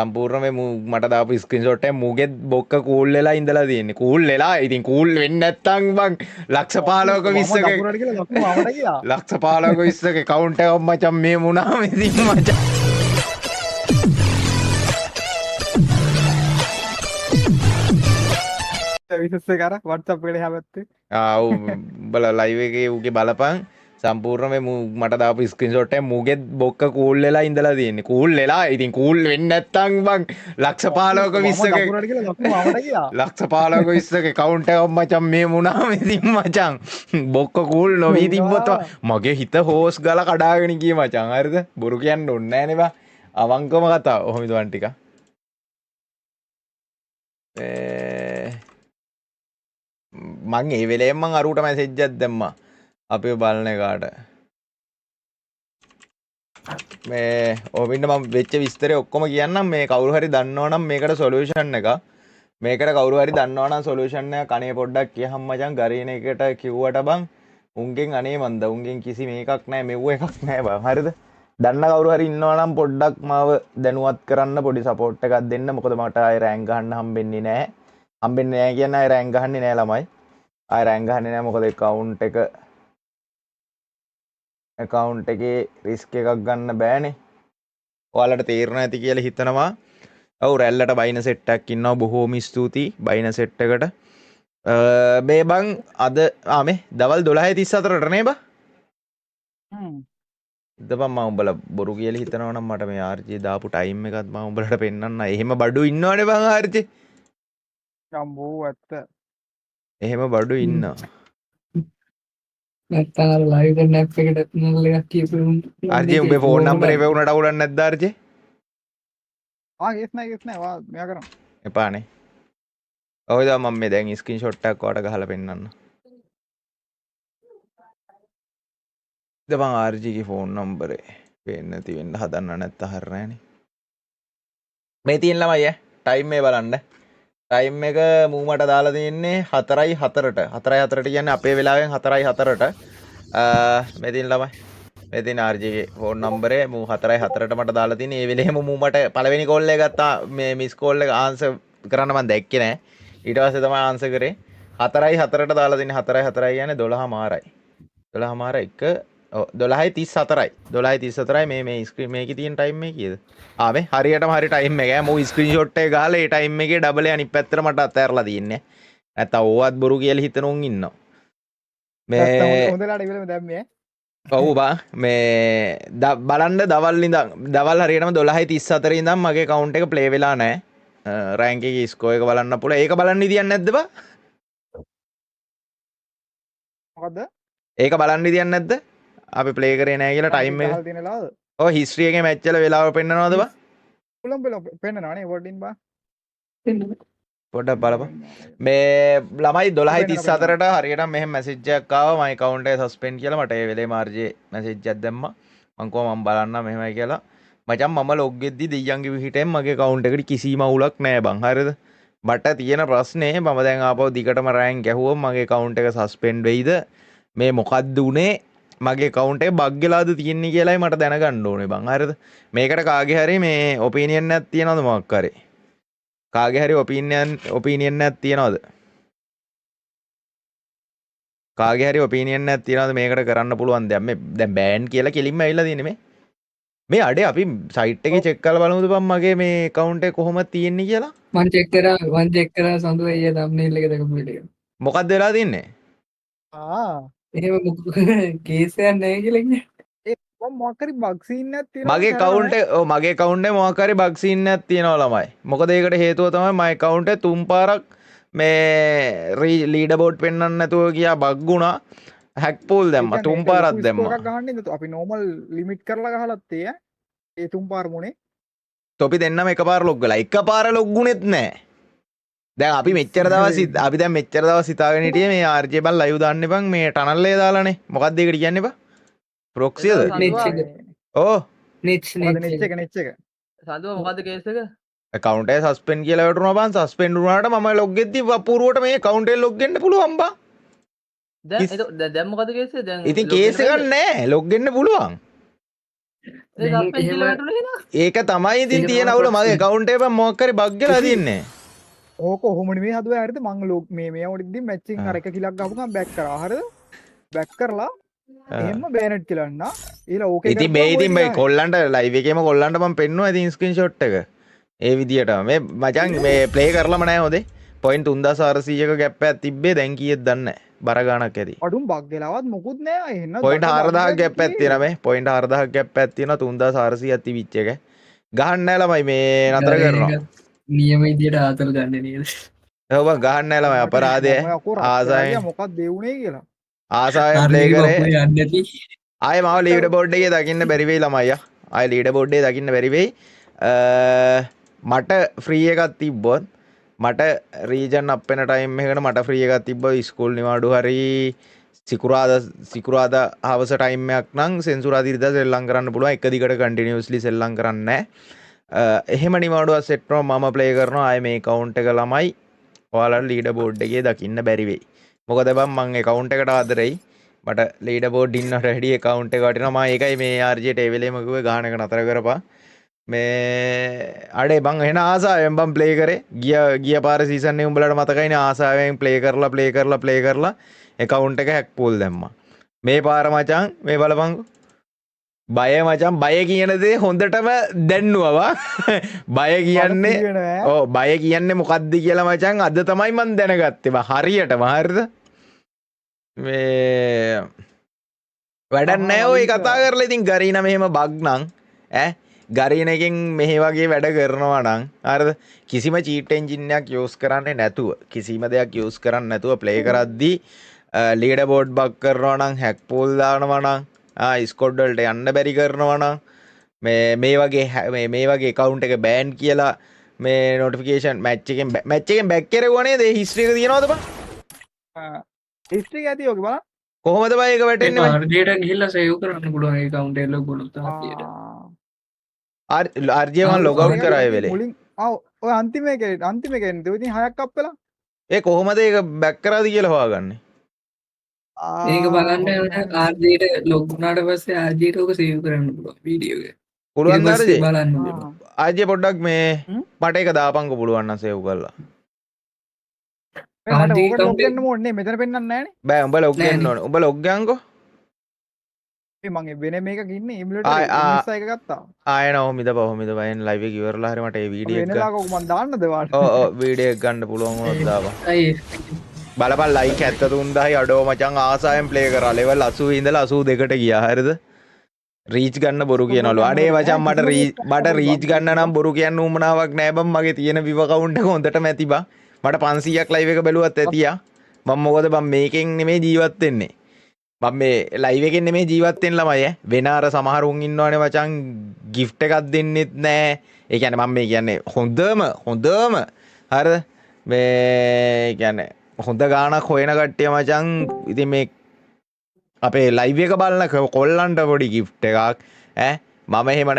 සම්පූර්ණ මට දාපු ස්ක්‍රීන්ෂොට් එක මුගෙත් බොක්ක කූල් වෙලා ඉඳලා තියෙන්නේ. කූල් වෙලා ඉතින් කූල් වෙන්නේ නැත්තම් බං ලක්ෂ 15ක 20ක ලක්ෂ 15ක 20ක account එකක් මචං මේ මුණාම ඉතින් මචං විශේෂ කර WhatsApp එකට හැවත්තේ උඹලා ලයිව් එකේ උගේ බලපන් සම්පූර්ණ මට දාපු ස්ක්‍රීන්ෂොට් එක මුගෙත් බොක්ක කූල් වෙලා ඉඳලා තියෙන්නේ. කූල් වෙලා ඉතින් කූල් වෙන්නේ නැත්තම් බං ලක්ෂ 15ක 20ක ලක්ෂ 15ක 20ක account එකක් මචං මේ මුණාම ඉතින් මචං බොක්ක කූල් නොවි තිබ්බොත් මගේ හිත හෝස් ගාලා කඩාගෙන ගියේ මචං. හරිද? බොරු කියන්න ඕනේ නෑනේ බං. අවංකම කතාව. ඔහොම ඉදවන් ටික. මං ඒ වෙලේම මං අරුවට මැසේජ් එකක් දැම්මා. අපේ බලන එකාට. මේ ඔබින්න මම වෙච්ච විස්තරය ඔක්කොම කියන්නම්. මේ කවුරු හරි දන්නවනම් මේකට සොලියුෂන් එක. මේකට කවුරු හරි දන්නවනම් සොලියුෂන් එක කණේ පොඩ්ඩක් කියහම් මචං. ගරීන එකට කිව්වට බං උන්ගෙන් අනේ මන්ද උන්ගෙන් කිසි මේකක් නැහැ මෙව්ව එකක් නැහැ බං. හරිද? දන්න කවුරු හරි ඉන්නවනම් පොඩ්ඩක් මාව දැනුවත් කරන්න පොඩි සපෝට් එකක් දෙන්න. මොකද මට ආයෙ රෑන්ක් ගහන්න හම්බෙන්නේ නැහැ. හම්බෙන්නේ නැහැ කියන්නේ ආයෙ රෑන්ක් ගහන්නේ නැහැ ළමයි. ආයෙ රෑන්ක් ගහන්නේ නැහැ මොකද account එකේ රිස්ක් එකක් ගන්න බෑනේ. ඔයාලට තේරෙනවා ඇති කියලා හිතනවා. ඔව් රැල්ලට බයින සෙට් එකක් ඉන්නවා. බොහෝම ස්තුතියි බයින සෙට් එකට. මේ බං අද මේ දවල් 12:34ට නේ බා. ඉතපන් මම උඹලා බොරු කියලා හිතනවා නම් මට මේ RJ දාපු ටයිම් එකත් මම උඹලට පෙන්නන්න. එහෙම බඩු ඉන්නවනේ බං RJ. අම්බෝ ඇත්ත. එහෙම බඩු ඉන්නවා. නැත්නම් අර ලයිව් එක නැප් එකට නල් එකක් කියපු RJ උඹේ ෆෝන් නම්බර් එක වුණාට අවුලක් නැද්ද RJ? ගේස් නෑ වා මෙයා කරමු. එපානේ. ඔය දා මම මේ දැන් ස්ක්‍රීන්ෂොට් එකක් ඔයාලට ගහලා පෙන්නන්න. දබං RJ ගේ ෆෝන් නම්බරේ පේන්නේ නැති වෙන්න හදන්න නැත්නම් හරියන්නේ. මේ තියෙන ළමයි ටයිම් මේ බලන්න. ටයිම් එක මූමට දාලා තියෙන්නේ 4:04ට. 4:04ට කියන්නේ අපේ වෙලාවෙන් 4:04ට. මේ තියෙන ළමයි. මේ තියෙන RJ ගේ ෆෝන් නම්බරේ මූ 4:04ට මට දාලා තියෙන්නේ. ඒ වෙලෙම මූමට පළවෙනි කෝල් එක ගත්තා. මේ මිස් කෝල් එක ආන්සර් කරන්න මම දැක්කේ නෑ. ඊට පස්සේ තමයි ආන්සර් කරේ. 4:04ට දාලා තියෙන්නේ. 4:04 කියන්නේ 12:00මාරයි. 12:00මාර 12:34යි 12:34යි මේ ස්ක්‍රීන් මේකේ තියෙන ටයිම් එක කීයද? මේ හරියටම හරි ටයිම් එක. මෝ ස්ක්‍රීන්ෂොට් එක ගහලා ඒ ටයිම් එකේ ඩබල් එක අනිත් පැත්තට මට අතෑරලා තියෙන්නේ. නැත්තම් ඕවත් බොරු කියලා හිතන උන් ඉන්නවා. මේ හොඳලාට ඉවලම දැම්මේ. ඔව් බා මේ බලන්න දවල් හරියටම 12:34 ඉඳන් මගේ account එක ප්ලේ වෙලා නැහැ. රෑන්ක් එකේ ස්කෝර් එක බලන්න පුළුවන්. ඒක බලන්න ඉදියක් නැද්ද බා? මොකද්ද? ඒක බලන්න ඉදියක් නැද්ද? අපි ප්ලේ කරේ නැහැ කියලා ටයිම් එක. ඔව් හිස්ටරි එකේ මැච් වල වෙලාව පෙන්නනවද බා? පුලම් පෙන්නනවනේ වෝටින් බා. පොඩ්ඩක් බලපන්. මේ ළමයි 12:34ට හරියටම මෙහෙම මැසේජ් එකක් ආවා මයි account එක සස්පෙන්ඩ් කියලා. මට ඒ වෙලේම RJ මැසේජ් එකක් දැම්මා. මං කිව්වා මම බලන්නම් මෙහෙමයි කියලා. මචං මම ලොග් වෙද්දි දෙයියන්ගේ විහිටෙන් මගේ account එකට කිසිම අවුලක් නැහැ බං. හරිද? මට තියෙන ප්‍රශ්නේ මම දැන් ආපහු දිගටම රෑන්ක් ගැහුවොත් මගේ account එක සස්පෙන්ඩ් වෙයිද? මේ මොකද්ද උනේ? මගේ account එක බග් වෙලාද තියෙන්නේ කියලායි මට දැනගන්න ඕනේ බං. හරිද? මේකට කාගේ හරි මේ ඔපිනියන් එකක් තියනවද මොකක් හරි? කාගේ හරි ඔපිනියන් එකක් තියනවද? කාගේ හරි ඔපිනියන් එකක් තියනවද මේකට කරන්න පුළුවන් දෙයක්? මේ දැන් බෑන් කියලා කෙලින්ම ඇවිල්ලා තියෙන්නේ මේ අඩේ අපි සයිට් එකේ චෙක් කරලා බලමුද බං මගේ මේ account එක කොහොමද තියෙන්නේ කියලා? මම චෙක් කරා සඳු අයියා thumbnail එක දැකපු විදිහ. මොකක්ද වෙලා තින්නේ? එහෙම කේස් එකක් නැහැ කියලා ඉන්නේ. මොකක් හරි බග් සීන් එකක් තියෙනවා. මගේ account එක මගේ account එකේ මොකක් හරි බග් සීන් එකක් තියෙනවා ළමයි. මොකද ඒකට හේතුව තමයි මගේ account එක තුන් පාරක් මේ ලීඩර් බෝඩ් පෙන්වන්න නැතුව ගියා බග් වුණා. හැක් පූල් දැම්මා තුන් පාරක් දැම්මා. එකක් ගහන්නේ අපි normal limit කරලා ගහලත් ඒ තුන් පාර මොනේ. තොපි දෙන්නම එකපාර ලොග් වෙලා එකපාර ලොග් වුණෙත් නැහැ. දැන් අපි මෙච්චර දවස් හිතාගෙන හිටියේ මේ RJ බල් ලයිව් දාන්න එපන් මේ ටනල් එක දාලානේ. මොකක්ද ඒකට කියන්නේ බා? ප්‍රොක්සියද? ඕ නෙට් එක. සඳුව මොකද්ද කේස් එක? account එක සස්පෙන්ඩ් කියලා වැටුණා බං. සස්පෙන්ඩ් වුණාට මම ලොග් වෙද්දි අපූර්වට මේ account එක ලොග් වෙන්න පුළුවන් බං. දැන් මොකද කේස් එක? දැන් ඉතින් කේස් එකක් නැහැ. ලොග් වෙන්න පුළුවන්. ඒක තමයි ඉතින් තියෙන අවුල මගේ account එකේ බං මොකක් හරි බග් ගලා තින්නේ. ඕක කොහොමද මේ හදුවා හරිද මං ලෝක මේ වඩිද්දි මැචින් අර 1 කිලක් ගහපු ගමන් බැක් කරා හරිද බැක් කරලා එහෙම බෑනට් කියලා නා ඊළ ඕකේ ඉතින් මේ ඉතින් මේ කොල්ලන්ට ලයිව් එකේම කොල්ලන්ට මම පෙන්නුවා ඉතින් ස්ක්‍රීන්ෂොට් එක. ඒ විදියට මේ මචං මේ ප්ලේ කරලම නැහැ හොදේ. පොයින්ට් 3400ක ගැප් එකක් තිබ්බේ දැන් කීයද දන්නේ නැහැ. බර ගාණක් ඇති. අඩුම් බග් වෙලාවත් මොකුත් නෑ එහෙනම් පොයින්ට් 4000ක් ගැප් එකක් තියෙනවා මේ. පොයින්ට් 4000ක් ගැප් එකක් තියෙනවා 3400ක් තිබිච්ච එක. ගහන්න නැහැ ළමයි මේ නතර කරනවා. නියම විදියට ආතල් ගන්න නේද? ඔව් බං ගහන්න නැහැ ළමයි අපරාධය. ආසාවෙන් මොකක්ද දෙවුනේ කියලා ආසාවෙන් ප්ලේ කරේ. යන්නේ නැති. ආයේ මාව ලීඩර් බෝඩ් එකේ දකින්න බැරි වෙයි ළමයි අයියා. ආයේ ලීඩර් බෝඩ් එකේ දකින්න බැරි වෙයි. මට ෆ්‍රී එකක් තිබ්බොත් මට රීජන් අප් වෙන ටයිම් එකකට මට ෆ්‍රී එකක් තිබ්බොත් ස්කූල් නිවාඩු හරි සිකුරාදා හවස ටයිම් එකක් නම් සෙන්සුරාදා ඉරිදා සෙල්ලම් කරන්න පුළුවන් එක දිගට කන්ටිනියස්ලි සෙල්ලම් කරන්නේ නැහැ. එහෙම නිවාඩුවක් සෙට් කරනවා මම ප්ලේ කරනවා ආයේ මේ account එක ළමයි ඔයාලට ලීඩර් බෝඩ් එකේ දකින්න බැරි වෙයි. මොකද බං මං account එකට ආදරෙයි. මට ලීඩර් බෝඩ් ඉන්න රෙඩි account එක වටිනවා. මම ඒකයි මේ RJ ට ඒ වෙලේම කිව්වේ ගාන එක නතර කරපන්. මේ අඩේ බං එහෙන ආසාවෙන් බං ප්ලේ කරේ. ගිය පාර සීසන් එකේ උඹලට මතකයිනේ ආසාවෙන් ප්ලේ කරලා account එක හැක් පූල් දැම්මා. මේ පාර මචං මේ බලපන්කෝ. බය මචං බය කියන දේ හොඳටම දැන්නුවා. බය කියන්නේ ඔව් බය කියන්නේ මොකද්ද කියලා මචං අද තමයි මම දැනගත්තේ. හරියටම හරිද? මේ වැඩක් නැහැ ඔය කතා කරලා ඉතින් ගරීනා මෙහෙම බග් නම් ඈ ගරීන එකෙන් මෙහෙ වගේ වැඩ කරනවා නම් හරිද කිසිම චීට් එන්ජින් එකක් යූස් කරන්නේ නැතුව කිසිම දෙයක් යූස් කරන්නේ නැතුව ප්ලේ කරද්දී ලීඩර් බෝඩ් බග් කරනවා නම් හැක් පූල් දානවා නම් ස්කොඩ් වලට යන්න බැරි කරනවා නම් මේ වගේ account එක බෑන් කියලා මේ notification match එකෙන් බැක් කරගුවා නේද ඒ history එක තියනවද බං හිස්ට්‍රි ඇති ඔක බලන්න කොහොමද බං ඒක වැටෙන්නේ මචං RJ ගිහිල්ලා සේව් කරන්න පුළුවන් ඒ account එක ලොග් වුණොත් තමයි. RJ මම log out කරා ඒ වෙලේ මුලින් ඔය අන්තිම එකේ එන්නේ ඉතින් 6ක් අප් වෙලා ඒ කොහොමද ඒක බැක් කරාද කියලා හොයාගන්නේ ඒක බලන්න RJ ලොග් වුණාට පස්සේ RJ ට ඔක සේව් කරන්න පුළුවන් වීඩියෝ එක. පුළුවන් ඊට පස්සේ RJ බලන්න. RJ පොඩ්ඩක් මේ මට ඒක දාපන්කො පුළුවන් නම් සේව් කරලා මට ඕකට ලොග් වෙන්න ඕනේ මෙතන පෙන්නන්නේ නැහනේ බෑ උඹ ලොග් වෙන්න ඕනේ උඹ ලොග් ගන්නකො මම වෙන මේකක ඉන්නේ ඉමුලේටර් එක ගත්තා ආයෙ නෝ මිදපහෙන් ලයිව් එක ඉවරලා හරි මට ඒ වීඩියෝ එක වෙනලාක මම දාන්නද වාට ඔව් වීඩියෝ එක ගන්න පුළුවන් වුණොත් දාපන් බලපන් ලයික් 73000යි අඩෝ මචං ආසාවෙන් ප්ලේ කරා ලෙවල් 80 ඉඳලා 82ට ගියා හරිද රීච් ගන්න බොරු කියනවලු අනේ මචං මට රීච් ගන්න නම් බොරු කියන්න උමනාවක් නෑ බං මගේ තියෙන විව account එක හොඳටම ඇති බං මට 500ක් ලයිව් එක බැලුවත් ඇතියා මම මොකද බං මේකෙන් නෙමෙයි ජීවත් වෙන්නේ මම මේ ලයිව් එකෙන් නෙමෙයි ජීවත් වෙන්න ළමයි වෙන අර සමහරුන් ඉන්නවනේ මචං gift එකක් දෙන්නෙත් නෑ ඒ කියන්නේ මම මේ කියන්නේ හොඳම හරිද මේ කියන්නේ හොඳ ගානක් හොයන කට්ටිය මචං ඉතින් මේ අපේ ලයිව් එක බලන කොල්ලන්ට පොඩි gift එකක් ඈ මම එහෙම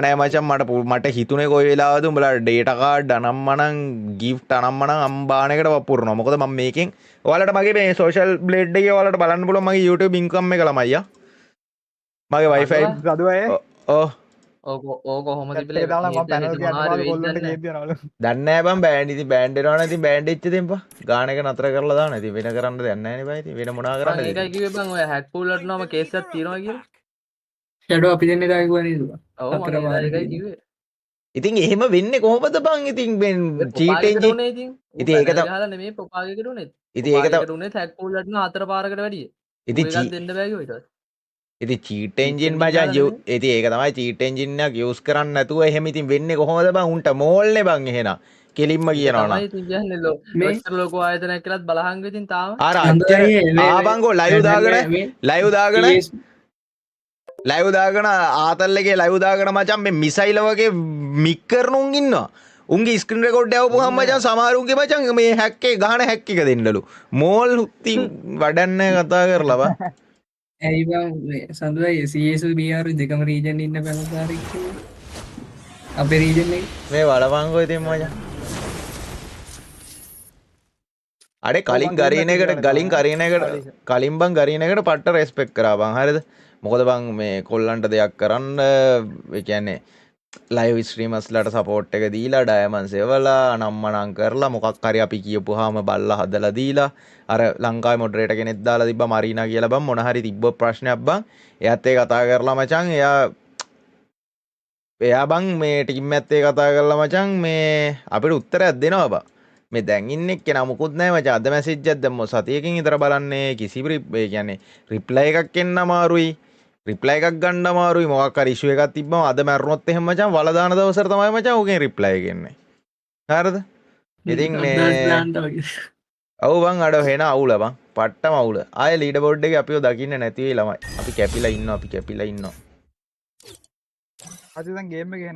නෑ මචං මට හිතුනේ කොයි වෙලාවද උඹලා data card අනම්මනම් gift අනම්මනම් අම්බානකට වපුරනවා මොකද මම මේකෙන් ඔයාලට මගේ මේ social blade එකේ ඔයාලට බලන්න පුළුවන් මගේ YouTube income එක ළමයි මගේ wifi ඔව් ඕක කොහොමද ඒ දාලා මම පැනල් කියනවා කොල්ලන්ට කියද්දියනවලු දන්නේ නෑ බං බෑන්ඩ් ඉතින් බෑන්ඩ් එනවා නම් ඉතින් බෑන්ඩ් එච්ච දෙම්පා ගාන එක නතර කරලා දාන්න ඉතින් වෙන කරන්න දෙයක් නෑ නේ බයි ඉතින් වෙන මොනවා කරන්නද ඒකයි කිව්වේ බං ඔය හැක් පූල් වලට නම කේස් එකක් තියෙනවා කියලා ෂැඩෝ අපි දෙන්නේ ගායි කිව්වා නේද? ඔව් මම ඒකයි කිව්වේ ඉතින් එහෙම වෙන්නේ කොහොමද බං ඉතින් චීට් එන්ජින් ඉතින් ඒක තමයි ගහලා නෙමෙයි පොපාගෙකට උනේ ඉතින් ඒක තමයි උනේ හැක් පූල් වලට නම් 4 පාරකට වැඩිය ඉතින් ඒකක් දෙන්න බෑ කිව්වා ඊට පස්සේ ඉතින් චීට් එන්ජින් මචං ඉතින් ඒක තමයි චීට් එන්ජින් එකක් යූස් කරන්නේ නැතුව එහෙම ඉතින් වෙන්නේ කොහොමද බං උන්ට මෝල්නේ බං එහෙනම් කෙලින්ම කියනවා නම් ඉතින් කියන්නේ මෙච්චර ලොකු ආයතනයක් කියලාත් බලහංග ඉතින් තාම අර ආබංගෝ ලයිව් දාගෙන ආතල් එකේ ලයිව් දාගෙන මචං මේ මිසයිල වගේ මික් කරන උන් ඉන්නවා උන්ගේ ස්ක්‍රීන් රෙකෝඩ් යවපුවාම මචං සමහරුන්ගේ මචං මේ හැක් එක ගහන හැක් එක දෙන්නලු මෝල් ඉතින් වැඩන්නේ කතා කරලා බං ඇයි බං සඳුයි CS BR දෙකම රීජන් ඉන්න පැනකාරෙක් අපේ රීජන් එකේ මේ වලපංගෝ ඉතින් මචං අඩේ කලින් බං ගරීනයකට පට්ට රෙස්පෙක්ට් කරා බං හරිද මොකද බං මේ කොල්ලන්ට දෙයක් කරන්න ඒ කියන්නේ ලයිව් ස්ට්‍රීමර්ස්ලාට සපෝට් එක දීලා ඩයමන්ඩ්ස් එවලා නම්මනම් කරලා මොකක් හරි අපි කියපුවාම බල්ලා හදලා දීලා අර ලංකාවේ මොඩරේටර් කෙනෙක් දාලා තිබ්බා මරීනා කියලා බං මොන හරි තිබ්බ ප්‍රශ්නයක් බං එයාත් ඒ කතා කරලා මචං එයා බං මේ ටීම් එකත් ඒ කතා කරලා මචං මේ අපිට උත්තරයක් දෙනවා බං මේ දැන් ඉන්නේ කෙනා මුකුත් නැහැ මචං අද මැසේජ් එකක් දැම්මෝ සතියකින් විතර බලන්නේ කිසි ඒ කියන්නේ රිප්ලයි එකක් එන්න අමාරුයි රිප්ලයි එකක් ගන්න අමාරුයි මොකක් හරි ඉෂුව එකක් තිබ්බම අද මැරුණොත් එහෙම මචං වල දාන දවසට තමයි මචං උගෙන් රිප්ලයි එක එන්නේ හරිද ඉතින් මේ ඔව් බං අඩ වෙන අවුල බං පට්ටම අවුල ආයේ ලීඩර් බෝඩ් එකේ අපිව දකින්න නැති වෙයි ළමයි අපි කැපිලා ඉන්නවා අද දැන් ගේම් එකේ